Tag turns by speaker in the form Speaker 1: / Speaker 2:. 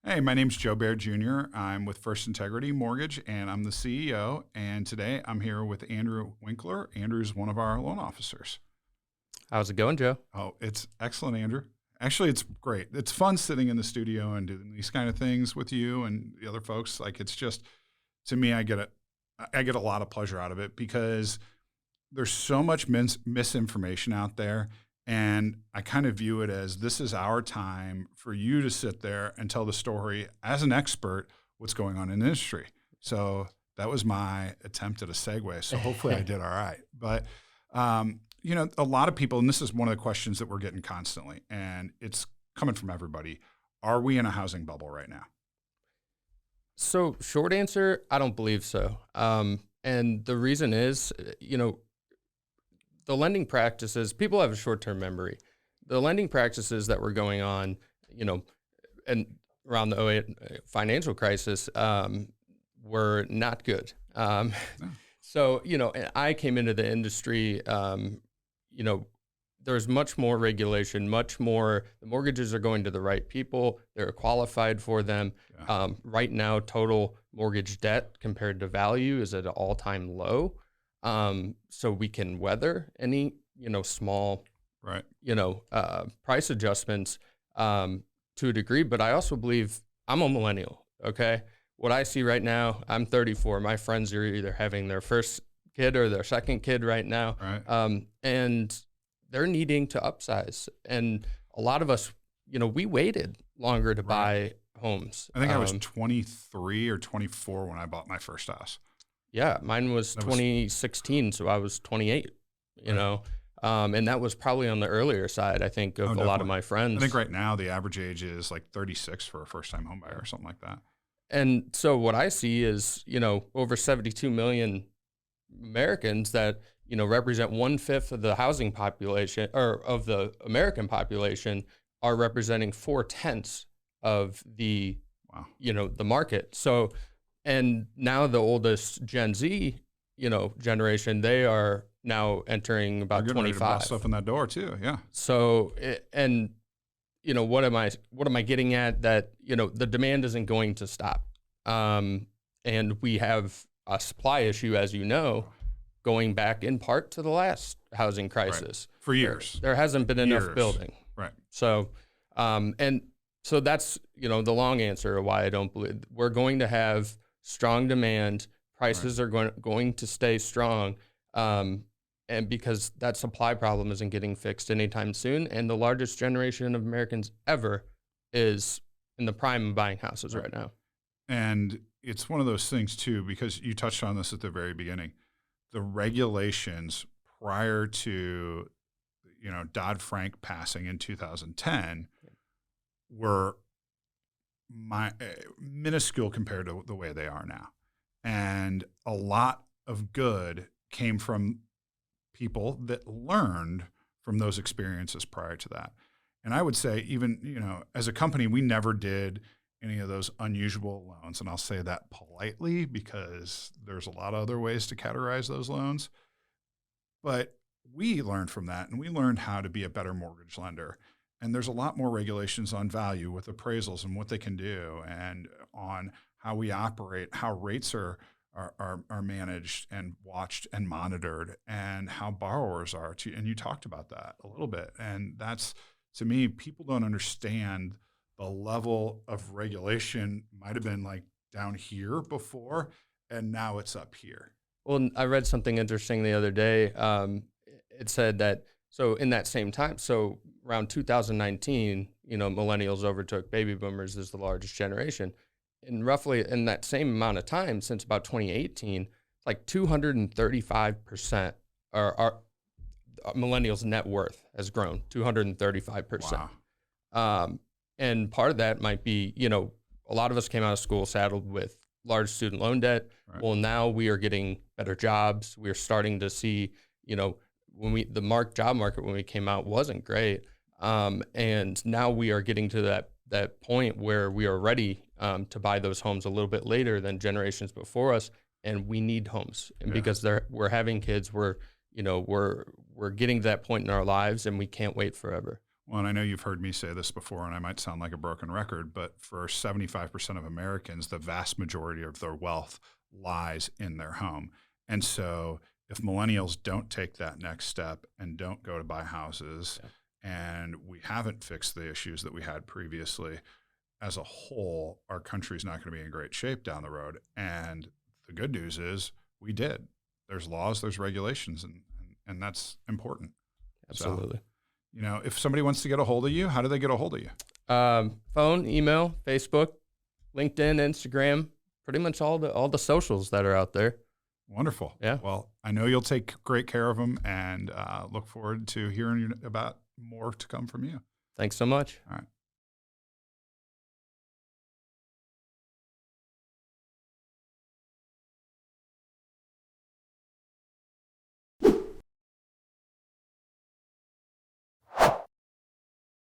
Speaker 1: Hey, my name's Joe Baird Jr. I'm with First Integrity Mortgage, and I'm the CEO. And today I'm here with Andrew Winkeler. Andrew's one of our loan officers.
Speaker 2: How's it going, Joe?
Speaker 1: Oh, it's excellent, Andrew. Actually, it's great. It's fun sitting in the studio and doing these kind of things with you and the other folks. Like it's just, to me, I get a lot of pleasure out of it because there's so much misinformation out there. And I kind of view it as this is our time for you to sit there and tell the story as an expert what's going on in the industry. So that was my attempt at a segue. So hopefully I did all right. But, a lot of people, and this is one of the questions that we're getting constantly, and it's coming from everybody. Are we in a housing bubble right now?
Speaker 2: So, short answer, I don't believe so. And the reason is, the lending practices, people have a short-term memory. The lending practices that were going on, and around the '08 financial crisis were not good.
Speaker 1: No.
Speaker 2: So, and I came into the industry, there's much more regulation, much more, the mortgages are going to the right people. They're qualified for them.
Speaker 1: Yeah.
Speaker 2: Right now, total mortgage debt compared to value is at an all-time low. So we can weather any, small,
Speaker 1: Right.
Speaker 2: price adjustments to a degree. But I also believe I'm a millennial, okay? What I see right now, I'm 34. My friends are either having their first kid or their second kid right now.
Speaker 1: Right.
Speaker 2: And they're needing to upsize. And a lot of us, we waited longer to buy homes.
Speaker 1: I think I was 23 or 24 when I bought my first house.
Speaker 2: Yeah, mine was 2016, so I was 28, and that was probably on the earlier side, I think, of a lot of my friends.
Speaker 1: I think right now the average age is like 36 for a first-time home buyer or something like that.
Speaker 2: And so what I see is, over 72 million Americans that, represent 1/5 of the housing population or of the American population are representing 4/10 of the,
Speaker 1: Wow.
Speaker 2: The market. So, and now the oldest Gen Z, generation, they are now entering about
Speaker 1: You're getting ready to
Speaker 2: 25.
Speaker 1: bust up in that door too. Yeah.
Speaker 2: So, what am I getting at? That, the demand isn't going to stop. And we have a supply issue, as going back in part to the last housing crisis.
Speaker 1: Right. For years.
Speaker 2: There hasn't been enough building.
Speaker 1: Right.
Speaker 2: So, so that's, the long answer of why I don't believe we're going to have strong demand. Prices are going to stay strong. And because that supply problem isn't getting fixed anytime soon. And the largest generation of Americans ever is in the prime of buying houses right now.
Speaker 1: And it's one of those things too, because you touched on this at the very beginning. The regulations prior to, Dodd-Frank passing in 2010 were minuscule compared to the way they are now. And a lot of good came from people that learned from those experiences prior to that. And I would say even, as a company, we never did any of those unusual loans. And I'll say that politely because there's a lot of other ways to categorize those loans. But we learned from that, and we learned how to be a better mortgage lender. And there's a lot more regulations on value with appraisals and what they can do, and on how we operate, how rates are managed and watched and monitored, and how borrowers are too. And you talked about that a little bit. And that's, to me, people don't understand the level of regulation might have been like down here before, and now it's up here.
Speaker 2: Well, I read something interesting the other day. It said that, so in that same time, so around 2019, millennials overtook baby boomers as the largest generation. And roughly in that same amount of time, since about 2018, it's like 235% our millennials' net worth has grown, 235%.
Speaker 1: Wow.
Speaker 2: And part of that might be, a lot of us came out of school saddled with large student loan debt.
Speaker 1: Right.
Speaker 2: Well, now we are getting better jobs. We're starting to see, the job market when we came out wasn't great. And now we are getting to that point where we are ready to buy those homes a little bit later than generations before us. And we need homes. And because we're having kids, we're getting to that point in our lives, and we can't wait forever.
Speaker 1: Well, and I know you've heard me say this before, and I might sound like a broken record, but for 75% of Americans, the vast majority of their wealth lies in their home. And so if millennials don't take that next step and don't go to buy houses, and we haven't fixed the issues that we had previously, as a whole, our country's not going to be in great shape down the road. And the good news is we did. There's laws, there's regulations, and that's important.
Speaker 2: Absolutely.
Speaker 1: So, you know, if somebody wants to get a hold of you, how do they get a hold of you?
Speaker 2: Phone, email, Facebook, LinkedIn, Instagram, pretty much all the socials that are out there.
Speaker 1: Wonderful.
Speaker 2: Yeah.
Speaker 1: Well, I know you'll take great care of them, and look forward to hearing about more to come from you.
Speaker 2: Thanks so much.
Speaker 1: All right.